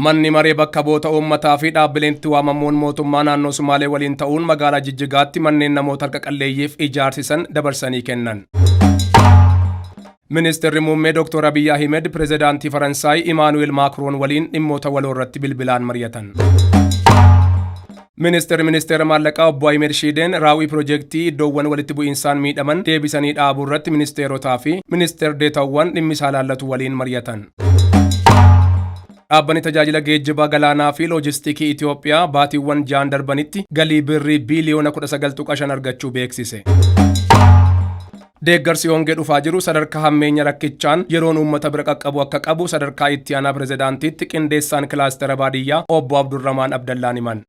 Manni maree bakka bu'oota uummataa fi dhaabbileen itti waamamuun mootummaa naannoo Sumaalee waliin ta'uun magaalaa Jijjigaatti manneen namoota harka qalleeyyiif ijaarsisan dabarsanii kennan. Ministeerri muummee Dr. Abiy Ahmed pirezidaantii Faransaay Emmanuel Macron waliin dhimmoota waloo irratti bilbilaan mari'atan. Ministeera maallaqaa obbo Ahmed Shideen raawwii piroojeektii iddoowwan walitti bu'iinsaan miidhaman deebisanii dhaabuu irratti ministeerotaa fi ministeer deetawwan dhimmisaa ilaallatu waliin mari'atan. Dhaabbanni tajaajila geejjibaa galaanaa fi loojistiikii Itoophiyaa baatiiwwan 6 darbanitti galii birrii biiliyoona 19.5 argachuu beeksise. Deeggarsi hongee dhufaa jiru sadarkaa hammeenya rakkichaan yeroon uummata bira qaqqabu akka qabu sadarkaa itti aanaa pirezidaantiitti qindeessaan kilaastera baadiyyaa obbo Abdurramaan Abdallaan himan.